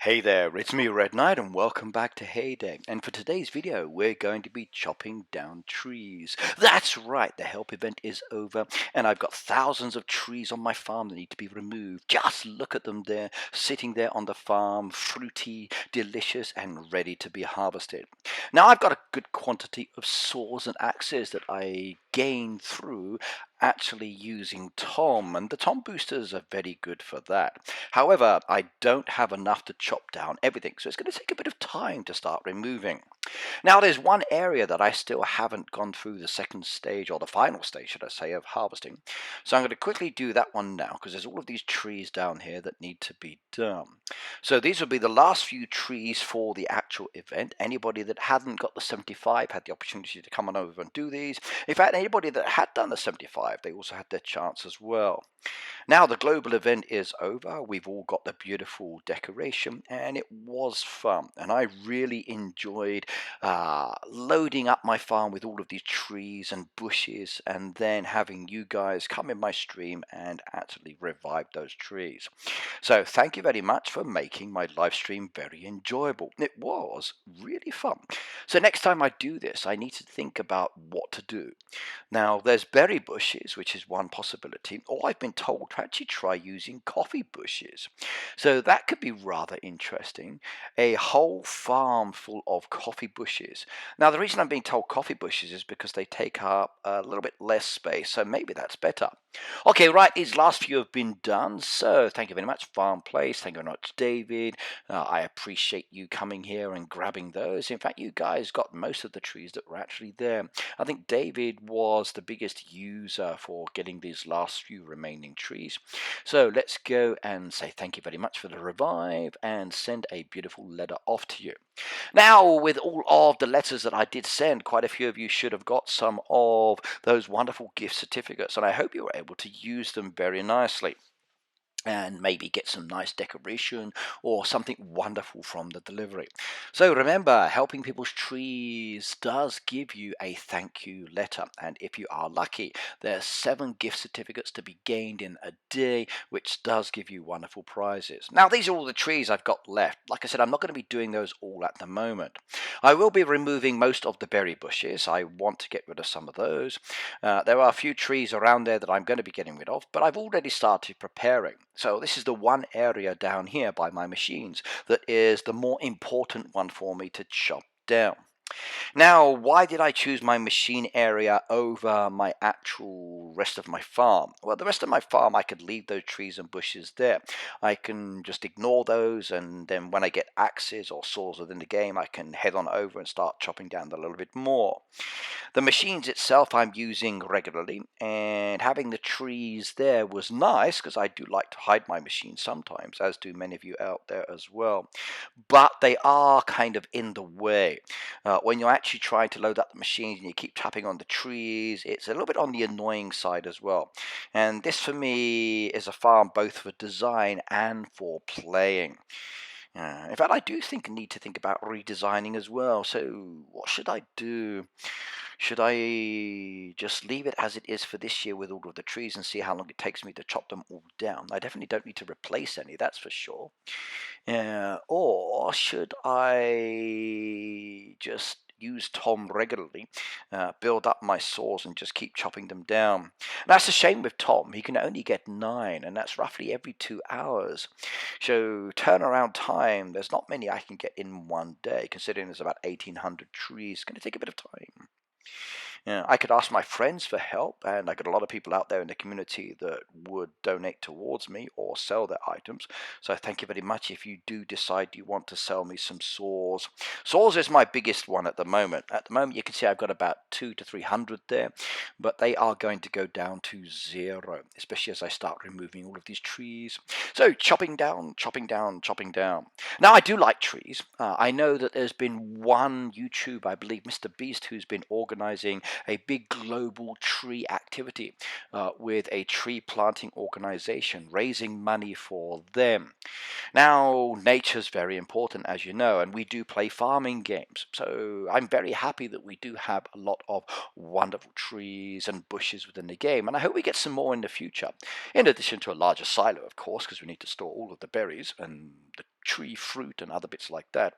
Hey there, it's me Red Knight and welcome back to Heyday. And for today's video, we're going to be chopping down trees. That's right, the help event is over and I've got thousands of trees on my farm that need to be removed. Just look at them there, sitting there on the farm, fruity, delicious and ready to be harvested. Now I've got a good quantity of saws and axes that I gained through actually using Tom, and the Tom boosters are very good for that. However, I don't have enough to chop down everything, so it's going to take a bit of time to start removing. Now, there's one area that I still haven't gone through the second stage, or the final stage, should I say, of harvesting. So I'm going to quickly do that one now, because there's all of these trees down here that need to be done. So these will be the last few trees for the actual event. Anybody that hadn't got the 75 had the opportunity to come on over and do these. In fact, anybody that had done the 75, they also had their chance as well. Now the global event is over. We've all got the beautiful decoration and it was fun. And I really enjoyed loading up my farm with all of these trees and bushes and then having you guys come in my stream and actually revive those trees. So thank you very much for making my live stream very enjoyable. It was really fun. So next time I do this, I need to think about what to do. Now, there's berry bushes, which is one possibility, or I've been told to actually try using coffee bushes. So that could be rather interesting. A whole farm full of coffee bushes. Now, the reason I'm being told coffee bushes is because they take up a little bit less space, so maybe that's better. Okay, right, these last few have been done, so thank you very much, Farm Place. Thank you very much, David. I appreciate you coming here and grabbing those. In fact, you guys got most of the trees that were actually there. I think David was the biggest user for getting these last few remaining trees. So let's go and say thank you very much for the revive and send a beautiful letter off to you. Now, with all of the letters that I did send, quite a few of you should have got some of those wonderful gift certificates, and I hope you were able to use them very nicely and maybe get some nice decoration or something wonderful from the delivery. So remember, helping people's trees does give you a thank you letter, and if you are lucky, there's 7 gift certificates to be gained in a day, which does give you wonderful prizes. Now, these are all the trees I've got left. Like I said, I'm not going to be doing those all at the moment. I will be removing most of the berry bushes. I want to get rid of some of those. There are a few trees around there that I'm going to be getting rid of, but I've already started preparing. So this is the one area down here by my machines that is the more important one for me to chop down. Now, why did I choose my machine area over my actual rest of my farm? Well, the rest of my farm, I could leave those trees and bushes there. I can just ignore those, and then when I get axes or saws within the game, I can head on over and start chopping down a little bit more. The machines itself I'm using regularly, and having the trees there was nice because I do like to hide my machines sometimes, as do many of you out there as well. But they are kind of in the way. When you're actually trying to load up the machines and you keep tapping on the trees, it's a little bit on the annoying side as well. And this for me is a farm both for design and for playing. In fact, I do think I need to think about redesigning as well. So what should I do? Should I just leave it as it is for this year with all of the trees and see how long it takes me to chop them all down? I definitely don't need to replace any, that's for sure. Or should I just use Tom regularly, build up my saws and just keep chopping them down? And that's a shame with Tom. He can only get 9, and that's roughly every 2 hours. So turnaround time, there's not many I can get in one day, considering there's about 1,800 trees. It's going to take a bit of time. I could ask my friends for help, and I got a lot of people out there in the community that would donate towards me or sell their items. So thank you very much if you do decide you want to sell me some saws. Saws is my biggest one at the moment. At the moment, you can see I've got about 200 to 300 there, but they are going to go down to 0, especially as I start removing all of these trees. So chopping down, chopping down, chopping down. Now, I do like trees. I know that there's been one YouTube, I believe Mr. Beast, who's been organizing a big global tree activity with a tree planting organization, raising money for them. Now, nature's very important, as you know, and we do play farming games. So I'm very happy that we do have a lot of wonderful trees and bushes within the game, and I hope we get some more in the future. In addition to a larger silo, of course, because we need to store all of the berries and the tree fruit and other bits like that.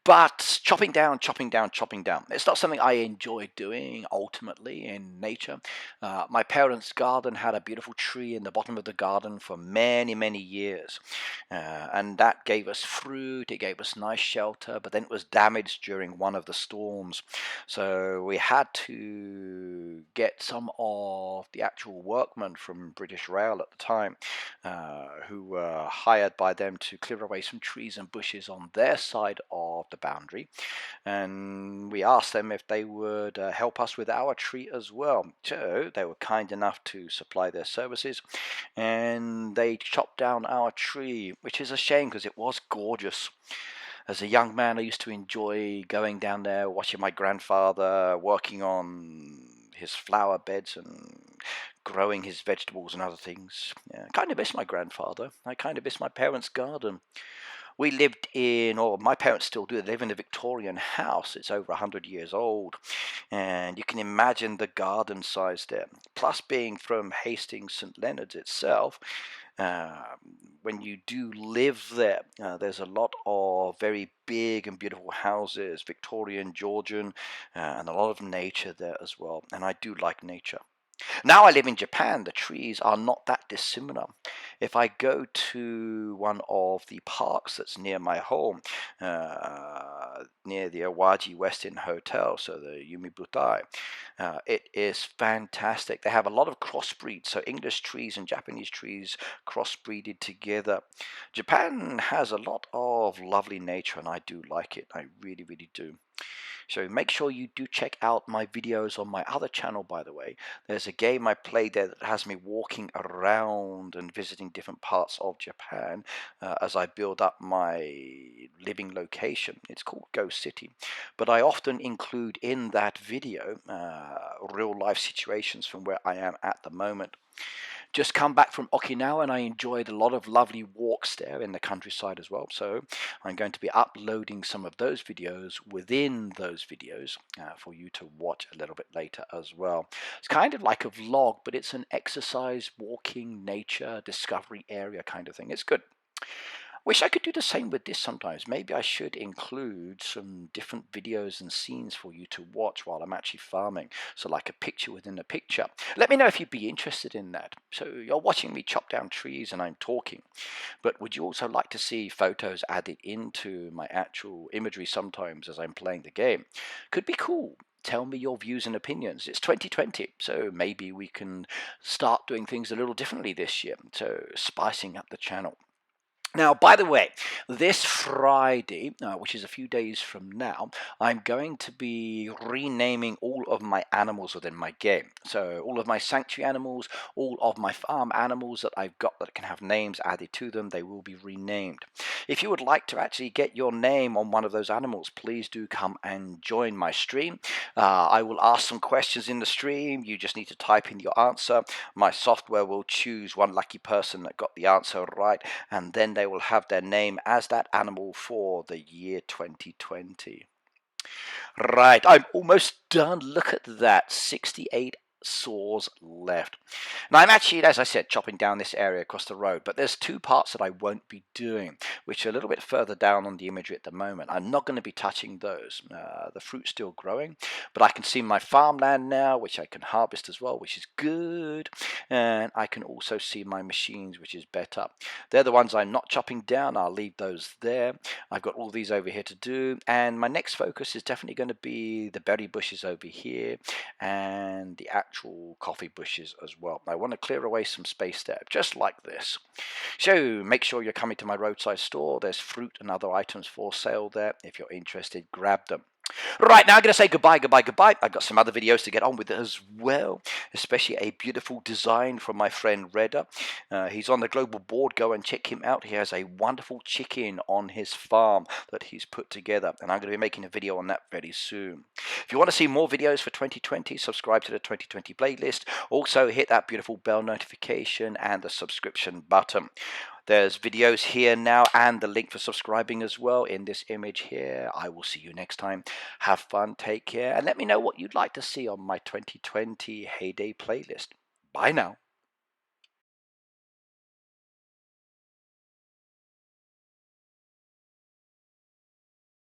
But chopping down, chopping down, chopping down. It's not something I enjoy doing ultimately in nature. My parents' garden had a beautiful tree in the bottom of the garden for many, many years. And that gave us fruit, it gave us nice shelter, but then it was damaged during one of the storms. So we had to get some of the actual workmen from British Rail at the time, who were hired by them to clear away some trees and bushes on their side of the boundary, and we asked them if they would help us with our tree as well. So they were kind enough to supply their services, and they chopped down our tree, which is a shame because it was gorgeous. As a young man, I used to enjoy going down there, watching my grandfather working on his flower beds and growing his vegetables and other things. Yeah, I kind of miss my grandfather. I kind of miss my parents' garden. We lived in, or my parents still do, they live in a Victorian house. It's over 100 years old. And you can imagine the garden size there. Plus, being from Hastings St. Leonard's itself, uh, when you do live there, there's a lot of very big and beautiful houses, Victorian, Georgian, and a lot of nature there as well. And I do like nature. Now I live in Japan, the trees are not that dissimilar. If I go to one of the parks that's near my home, near the Awaji Westin Hotel, so the Yumibutai, it is fantastic. They have a lot of crossbreeds, so English trees and Japanese trees crossbreeded together. Japan has a lot of lovely nature, and I do like it. I really, really do. So make sure you do check out my videos on my other channel, by the way. There's a game I played there that has me walking around and visiting different parts of Japan as I build up my living location. It's called Ghost City. But I often include in that video real life situations from where I am at the moment. Just come back from Okinawa and I enjoyed a lot of lovely walks there in the countryside as well. So I'm going to be uploading some of those videos within those videos for you to watch a little bit later as well. It's kind of like a vlog, but it's an exercise, walking, nature, discovery area kind of thing. It's good. Wish I could do the same with this sometimes. Maybe I should include some different videos and scenes for you to watch while I'm actually farming. So like a picture within a picture. Let me know if you'd be interested in that. So you're watching me chop down trees and I'm talking. But would you also like to see photos added into my actual imagery sometimes as I'm playing the game? Could be cool. Tell me your views and opinions. It's 2020, so maybe we can start doing things a little differently this year. So spicing up the channel. Now, by the way, this Friday, which is a few days from now, I'm going to be renaming all of my animals within my game. So all of my sanctuary animals, all of my farm animals that I've got that can have names added to them, they will be renamed. If you would like to actually get your name on one of those animals, please do come and join my stream. I will ask some questions in the stream. You just need to type in your answer. My software will choose one lucky person that got the answer right, and then they will have their name as that animal for the year 2020. Right, I'm almost done. Look at that, 68 saws left. Now I'm actually, as I said, chopping down this area across the road, but there's two parts that I won't be doing, which are a little bit further down on the imagery at the moment. I'm not going to be touching those. The fruit's still growing, but I can see my farmland now, which I can harvest as well, which is good. And I can also see my machines, which is better. They're the ones I'm not chopping down. I'll leave those there. I've got all these over here to do, and my next focus is definitely going to be the berry bushes over here and the actual coffee bushes as well. I want to clear away some space there, just like this. So make sure you're coming to my roadside store. There's fruit and other items for sale there. If you're interested, grab them. Right, now I'm going to say goodbye, goodbye, goodbye. I've got some other videos to get on with as well, especially a beautiful design from my friend Redder. He's on the global board. Go and check him out. He has a wonderful chicken on his farm that he's put together, and I'm going to be making a video on that very soon. If you want to see more videos for 2020, subscribe to the 2020 playlist. Also, hit that beautiful bell notification and the subscription button. There's videos here now and the link for subscribing as well in this image here. I will see you next time. Have fun, take care, and let me know what you'd like to see on my 2020 Heyday playlist. Bye now.